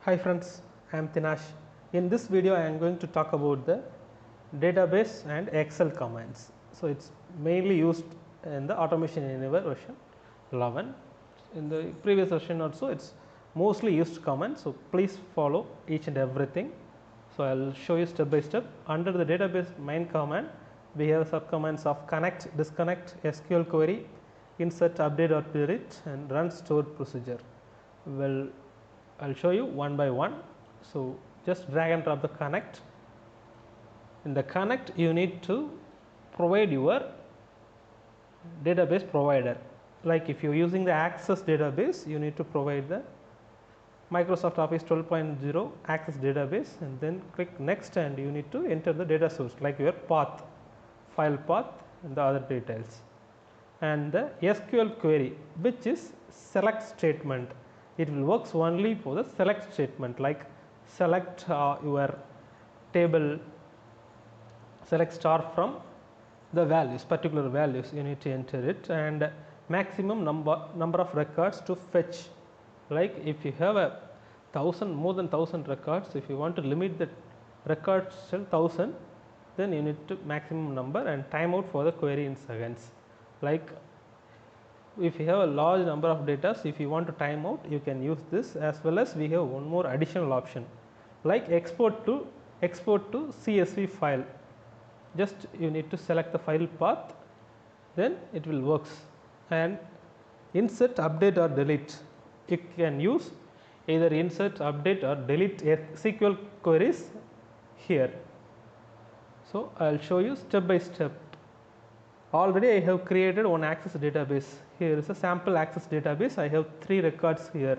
Hi friends, I am Tinash. In this video I am going to talk about the database and Excel commands. So it's mainly used in the Automation Anywhere version 11. In the previous version also it's mostly used command, so please follow each and everything. So I will show you step by step. Under the database main command we have sub commands of connect, disconnect, SQL query, insert, update or delete, and run stored procedure. Well, I'll show you one by one. So just drag and drop the connect. In the connect you need to provide your database provider. Like if you're using the Access database, you need to provide the Microsoft Office 12.0 Access database, and then click next, and you need to enter the data source like your path, file path, and the other details. And the SQL query, which is select statement. It will works only for the select statement, like select your table, select star from the values, particular values you need to enter it, and maximum number of records to fetch. Like if you have a more than 1000 records, if you want to limit the records till 1000, then you need to maximum number and timeout for the query in seconds. Like if you have a large number of data, if you want to time out, you can use this, as well as we have one more additional option like export to CSV file. Just you need to select the file path, then it will works. And insert, update or delete, you can use either insert, update or delete SQL queries here. So I will show you step by step. Already I have created one Access database. Here is a sample Access database. I have 3 records here: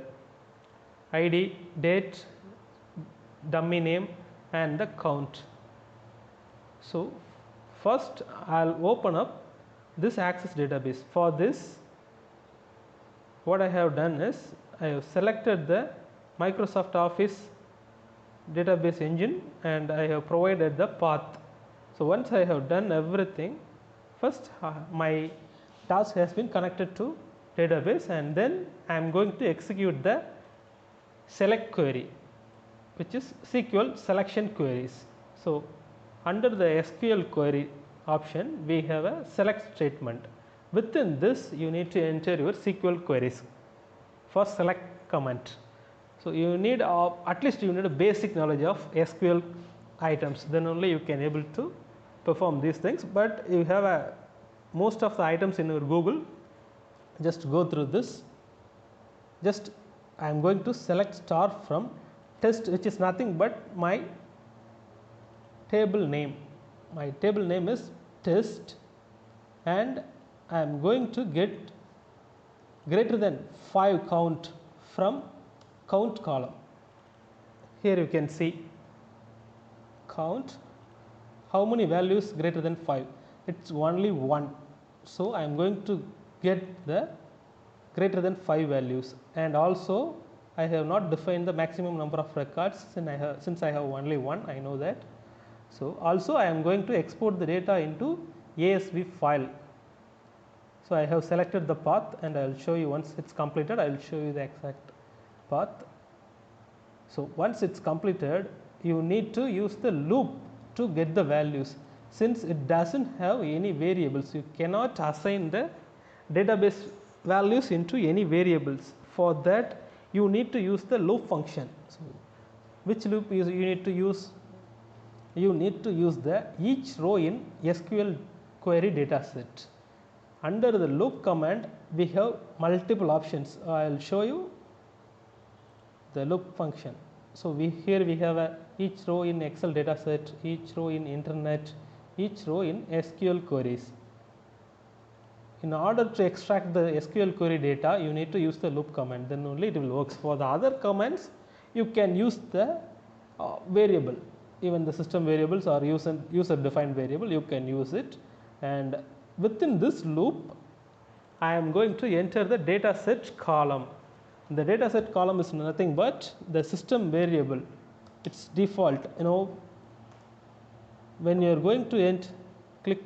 ID, date, dummy name, and the count. So first I'll open up this Access database. For this, what I have done is I have selected the Microsoft Office database engine and I have provided the path. So once I have done everything, first my task has been connected to database, and then I am going to execute the select query, which is SQL selection queries. So under the SQL query option we have a select statement. Within this you need to enter your SQL queries for select command. So you need at least you need a basic knowledge of SQL items, then only you can able to perform these things. But you have most of the items in your Google. Just go through this. Just I am going to select star from test, which is nothing but my table name. My table name is test, and I am going to get greater than 5 count from count column. Here you can see count, how many values greater than 5. It's only 1. So I am going to get the greater than 5 values, and also I have not defined the maximum number of records since I have only 1. I know that. So also I am going to export the data into ASV file. So I have selected the path, and I will show you once it's completed. I will show you the exact path. So once it's completed, you need to use the loop to get the values. Since it doesn't have any variables, you cannot assign the database values into any variables. For that you need to use the loop function. So which loop you need to use? You need to use the each row in SQL query data set. Under the loop command we have multiple options. I will show you the loop function. So here we have each row in Excel data set, each row in internet, each row in SQL queries. In order to extract the SQL query data, you need to use the loop command, then only it will work. For the other commands you can use the variable, even the system variables or user defined variable, you can use it. And within this loop I am going to enter the data set column. The data set column is nothing but the system variable. It's default, when you are going to click,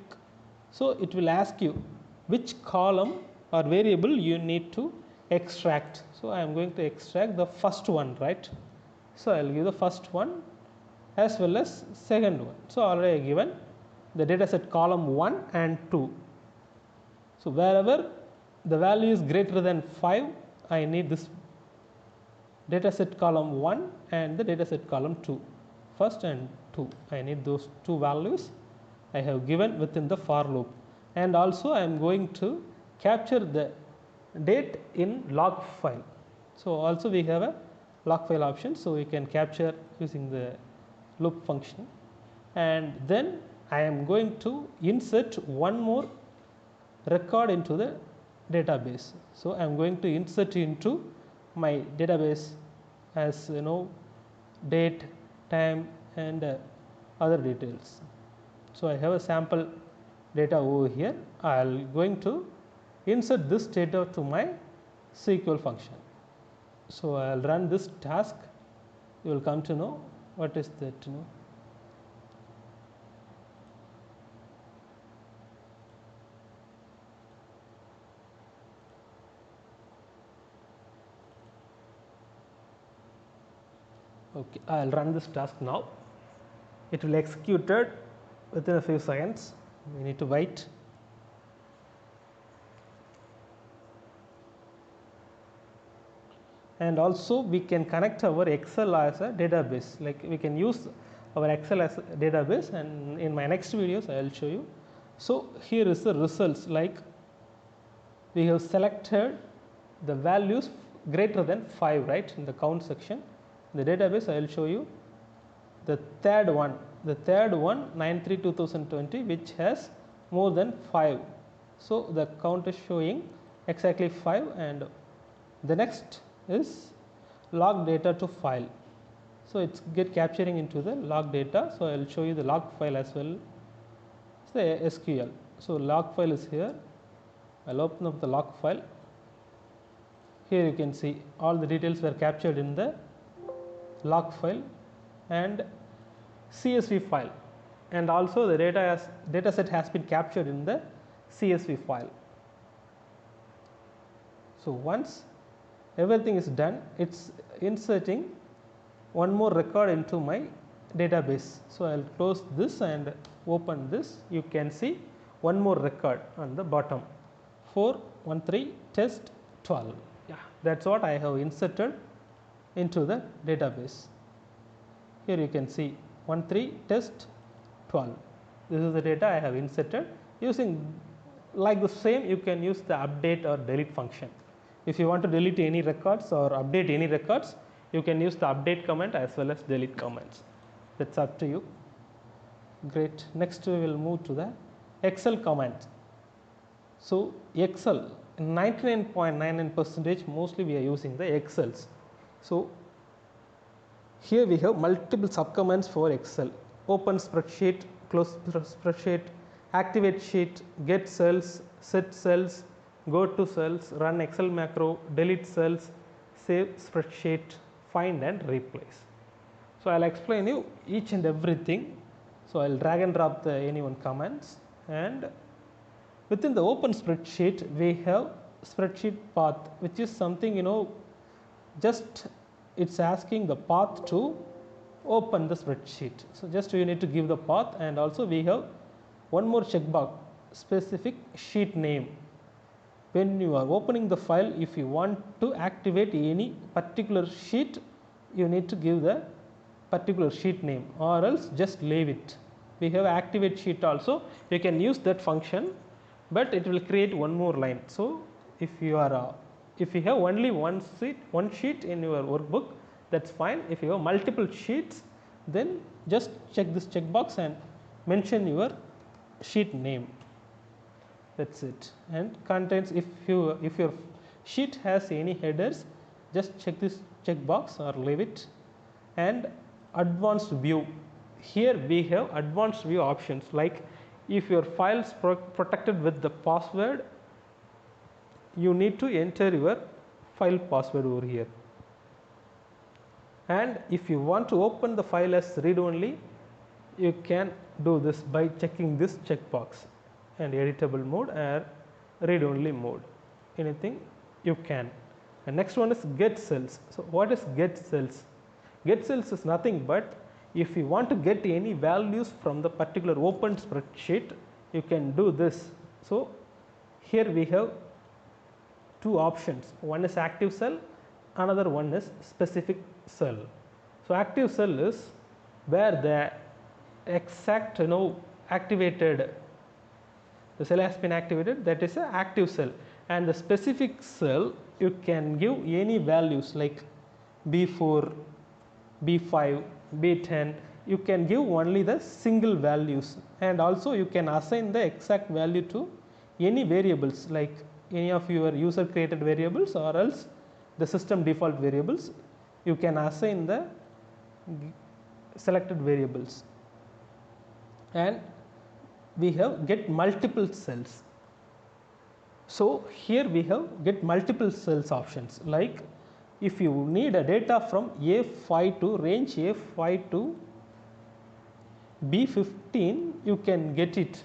so it will ask you which column or variable you need to extract. So I am going to extract the first one, right? So I will give the first one as well as second one. So already I given the data set column 1 and 2. So wherever the value is greater than 5, I need this data set column 1 and the data set column 2, first and 2. I need those two values I have given within the for loop, and also I am going to capture the date in log file. So also we have a log file option, so we can capture using the loop function, and then I am going to insert one more record into the database. So I am going to insert into my database as date, time, and other details. So I have a sample data over here. I will going to insert this data to my SQL function. So I will run this task. You will come to know what is that. Okay, I will run this task now. It will execute it within a few seconds. We need to wait. And also we can connect our Excel as a database. Like we can use our Excel as a database, and in my next videos I will show you. So here is the results. Like we have selected the values greater than 5, right, in the count section. The database I will show you the third one 9/3/2020, which has more than 5. So the count is showing exactly 5, and the next is log data to file. So it's get capturing into the log data. So I will show you the log file as well. It's the SQL. So log file is here. I'll open up the log file. Here you can see all the details were captured in the log file and CSV file, and also the data set has been captured in the CSV file. So once everything is done, it's inserting one more record into my database. So I'll close this and open this. You can see one more record on the bottom, 413 test 12. Yeah, that's what I have inserted into the database. Here you can see 13 test 12. This is the data I have inserted. Using like the same, you can use the update or delete function. If you want to delete any records or update any records, you can use the update command as well as delete commands. That's up to you. Great. Next we will move to the Excel command. So Excel, 99.99% mostly we are using the Excels. So here we have multiple subcommands for Excel: open spreadsheet, close spreadsheet, activate sheet, get cells, set cells, go to cells, run Excel macro, delete cells, save spreadsheet, find and replace. So I'll explain you each and everything. So I'll drag and drop the any one commands, and within the open spreadsheet we have spreadsheet path, which is something just it's asking the path to open the spreadsheet. So just you need to give the path, and also we have one more checkbox, specific sheet name. When you are opening the file, if you want to activate any particular sheet, you need to give the particular sheet name, or else just leave it. We have activate sheet also. You can use that function, but it will create one more line. So if you are if you have only one sheet in your workbook, that's fine. If you have multiple sheets, then just check this checkbox and mention your sheet name. That's it. And contents, if your sheet has any headers, just check this checkbox or leave it. And advanced view, here we have advanced view options, like if your file is protected with the password, you need to enter your file password over here. And if you want to open the file as read only, you can do this by checking this checkbox, and editable mode or read only mode, anything you can. And next one is get cells. So what is get cells? Get cells is nothing but if you want to get any values from the particular open spreadsheet, you can do this. So here we have two options, one is active cell, another one is specific cell. So active cell is where the exact activated, the cell has been activated, that is an active cell. And the specific cell, you can give any values like B4, B5, B10, you can give only the single values, and also you can assign the exact value to any variables like any of your user created variables or else the system default variables. You can assign the selected variables. And we have get multiple cells. So here we have get multiple cells options, like if you need a data from A5 to range A5 to B15, you can get it.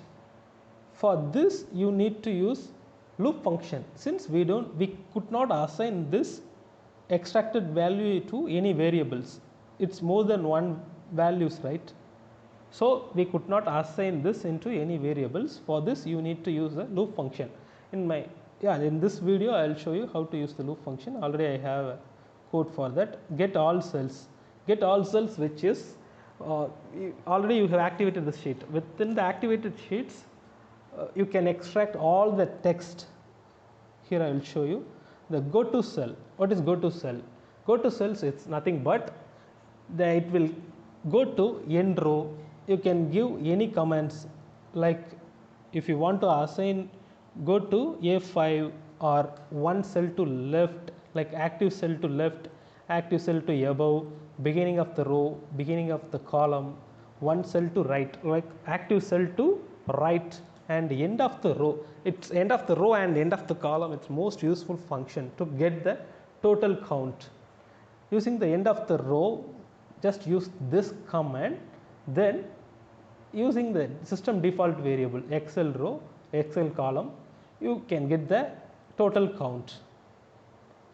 For this you need to use loop function, since we could not assign this extracted value to any variables. It's more than one values, right? So we could not assign this into any variables. For this you need to use a loop function. In this video I will show you how to use the loop function. Already I have a code for that. Get all cells, which is already you have activated the sheet. Within the activated sheets you can extract all the text. Here I will show you the go to cell. What is go to cell? Go to cells, it's nothing but it will go to end row. You can give any commands, like if you want to assign go to A5 or one cell to left, like active cell to left, active cell to above, beginning of the row, beginning of the column, one cell to right, like active cell to right, and end of the row. It's end of the row and end of the column. It's most useful function to get the total count. Using the end of the row, just use this command, then using the system default variable Excel row, Excel column, you can get the total count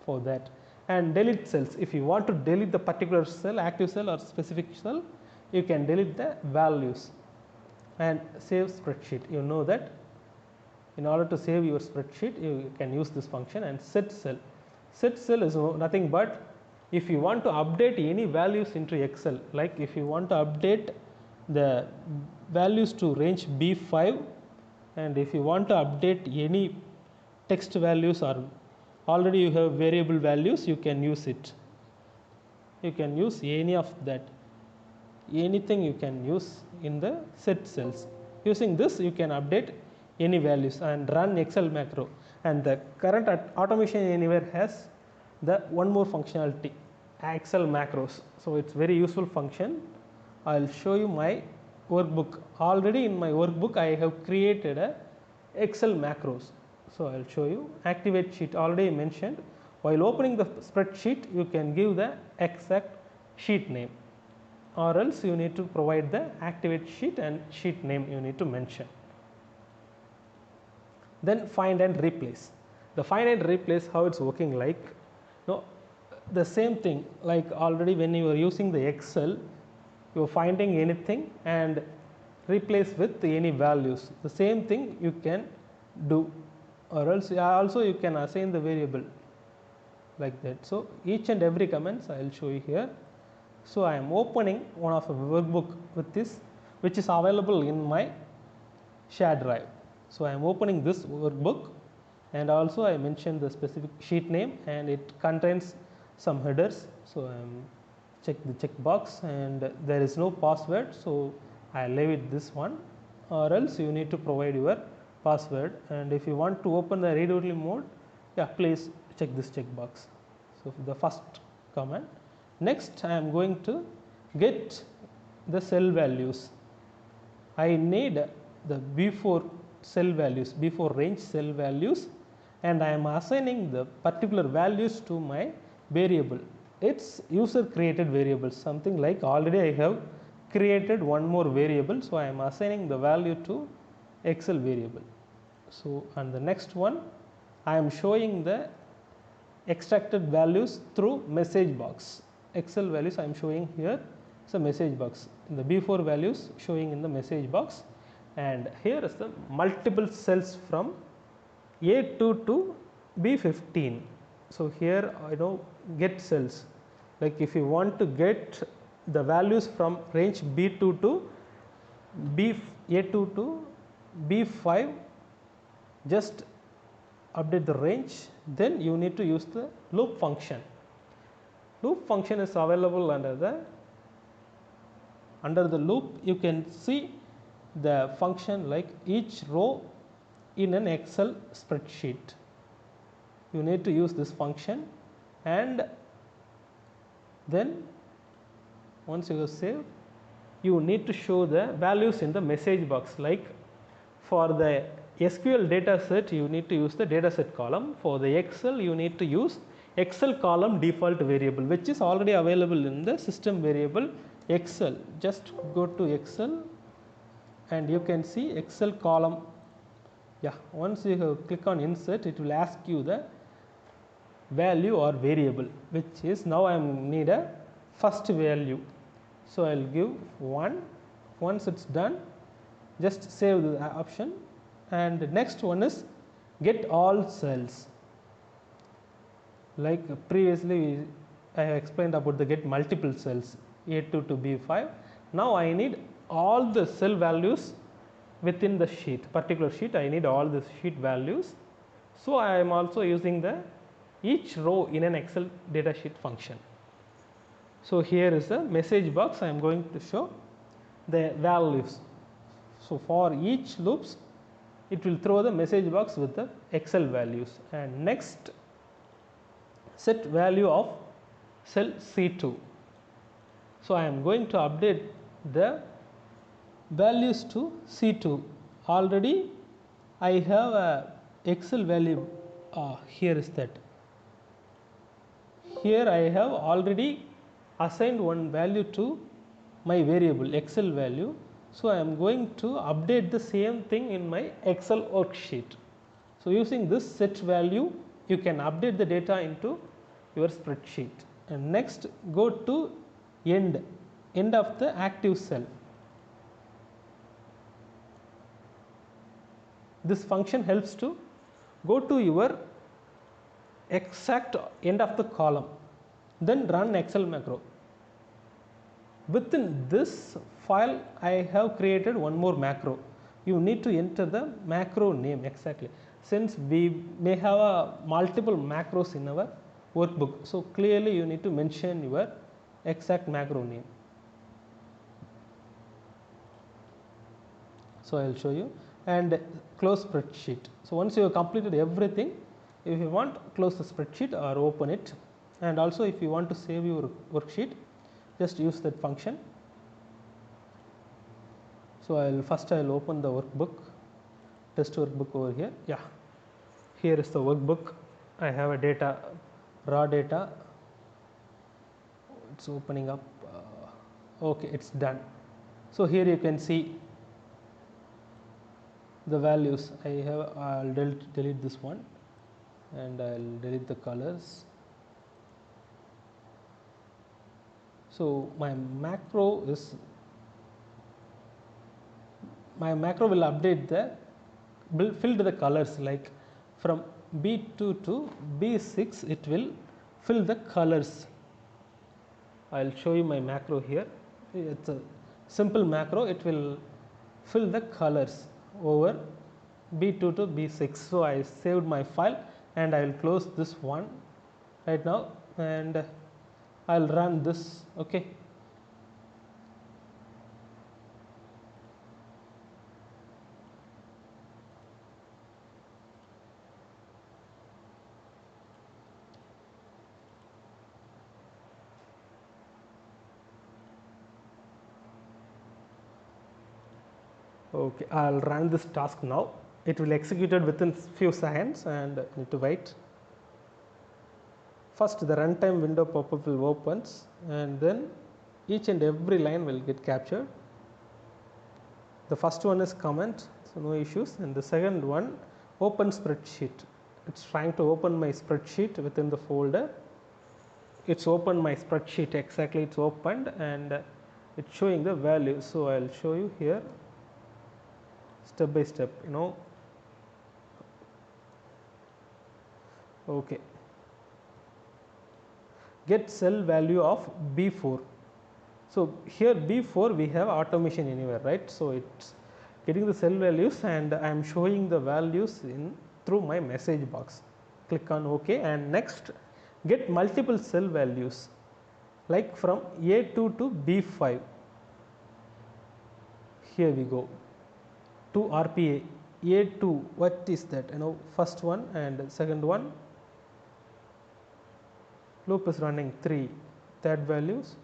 for that. And delete cells. If you want to delete the particular cell, active cell or specific cell, you can delete the values. And save spreadsheet. You know that in order to save your spreadsheet, you can use this function. And set cell. Set cell is nothing but if you want to update any values into Excel, like if you want to update the values to range B5, and if you want to update any text values or already you have variable values, you can use it. You can use any of that. Anything you can use in the set cells. Using this you can update any values and run Excel macro. And the current automation anywhere has the one more functionality, Excel macros. So it's very useful function. I'll show you my workbook. Already in my workbook I have created a Excel macros. So I'll show you. Activate sheet, already mentioned. While opening the spreadsheet, you can give the exact sheet name, or else you need to provide the activate sheet and sheet name you need to mention. Then find and replace. The find and replace, how it's working like, the same thing like already when you are using the Excel, you are finding anything and replace with any values. The same thing you can do, or else also you can assign the variable like that. So each and every comments I will show you here. So I am opening one of the workbook with this, which is available in my shared drive. So I am opening this workbook, and also I mentioned the specific sheet name, and it contains some headers. So I am check the checkbox, and there is no password, so I leave it this one, or else you need to provide your password. And if you want to open the read only mode, please check this checkbox. So the first command. Next I am going to get the cell values. I need the B4 cell values, B4 range cell values, and I am assigning the particular values to my variable. It's user created variables, something like already I have created one more variable, so I am assigning the value to Excel variable. So and the next one, I am showing the extracted values through message box. Excel values I am showing here is a message box. In the B4 values showing in the message box, and here is the multiple cells from A2 to B15. So here I know get cells, like if you want to get the values from range B2 to A2 to B5, just update the range, then you need to use the loop function. Loop function is available under the loop. You can see the function like each row in an Excel spreadsheet. You need to use this function, and then once you have saved, you need to show the values in the message box. Like for the SQL data set, you need to use the data set column. For the Excel, you need to use Excel column default variable, which is already available in the system variable Excel. Just go to Excel and you can see Excel column. Yeah, once you click on insert, it will ask you the value or variable, which is now I need a first value. So I will give 1. Once it's done, just save the option, and the next one is get all cells. Like previously I have explained about the get multiple cells A2 to B5. Now I need all the cell values within the sheet, particular sheet. I need all the sheet values. So I am also using the each row in an Excel datasheet function. So here is the message box. I am going to show the values. So for each loops, it will throw the message box with the Excel values. And next, set value of cell C2. So I am going to update the values to C2. Already I have a Excel value. Here is that. Here I have already assigned one value to my variable Excel value. So I am going to update the same thing in my Excel worksheet. So using this set value, you can update the data into your spreadsheet. And next, go to end of the active cell. This function helps to go to your exact end of the column, then run Excel macro. Within this file, I have created one more macro. You need to enter the macro name exactly, since we may have multiple macros in our workbook. So clearly you need to mention your exact macro name. So I will show you, and close spreadsheet. So once you have completed everything, if you want, close the spreadsheet or open it. And also if you want to save your worksheet, just use that function. So I will open the workbook, test workbook over here. Yeah, here is the workbook. I have a data, raw data. It's opening up. Okay, it's done. So here you can see the values. I'll delete this one, and I'll delete the colors. So my macro will update filled the colors, like from B2 to B6 it will fill the colors. I'll show you my macro here. It's a simple macro. It will fill the colors over B2 to B6. So I saved my file, and I will close this one right now, and I'll run this. Okay. Okay, I'll run this task now. It will execute it within few seconds, and I need to wait. First, the runtime window pop-up will opens, and then each and every line will get captured. The first one is comment, so no issues, and the second one, open spreadsheet. It's trying to open my spreadsheet within the folder. it's opened my spreadsheet exactly, it's opened and it's showing the value. So I'll show you here step by step, okay. Get cell value of B4. So here B4 we have automation anywhere, right? So it's getting the cell values and I am showing the values in through my message box. Click on OK and next get multiple cell values like from A2 to B5. Here we go to RPA A2. What is that? First one and second one. Loop is running 3 that values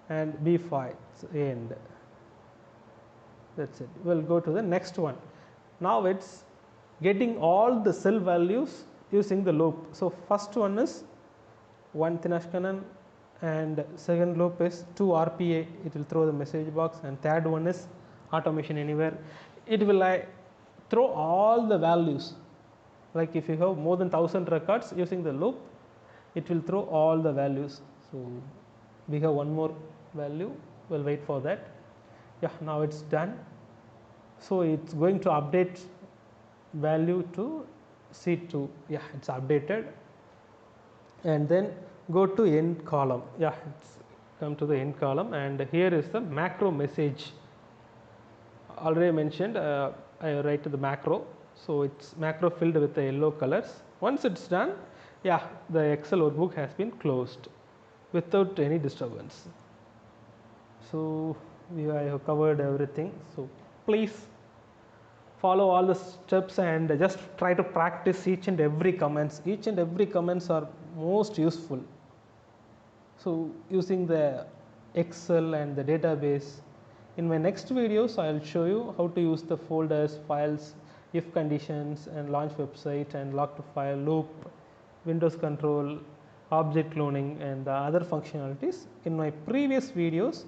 and B5 end. That's it. We'll go to the next one. Now it's getting all the cell values using the loop. So first one is 1 Tinashkanan and second loop is 2 RPA. It will throw the message box and third one is automation anywhere. It will throw all the values. Like if you have more than 1000 records using the loop, it will throw all the values. So we have one more value. We'll wait for that. Yeah, now it's done. So it's going to update value to C2. Yeah, it's updated. And then go to end column. Yeah, it's come to the end column and here is the macro message. Already mentioned, I write the macro. So it's macro filled with the yellow colors. Once it's done, yeah, the Excel workbook has been closed without any disturbance. So I have covered everything. So please follow all the steps and just try to practice each and every comments. Each and every comments are most useful. So using the Excel and the database. In my next videos, I will show you how to use the folders, files, if conditions and launch website and log to file, loop, Windows control, object cloning and the other functionalities. In my previous videos,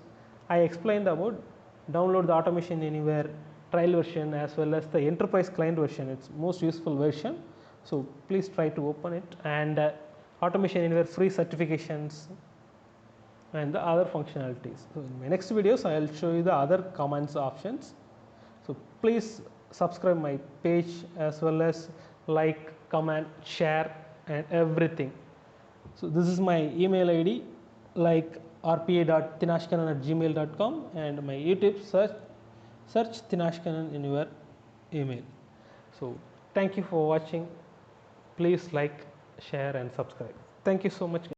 I explained about download the automation anywhere trial version as well as the enterprise client version. It's most useful version. So please try to open it and automation anywhere free certifications and the other functionalities. So in my next videos, I will show you the other commands options. So please subscribe my page as well as like, comment, share and everything. So this is my email ID like rpa.tinashkanan@gmail.com and my YouTube search Tinashkanan in your email. So thank you for watching. Please like, share and subscribe. Thank you so much.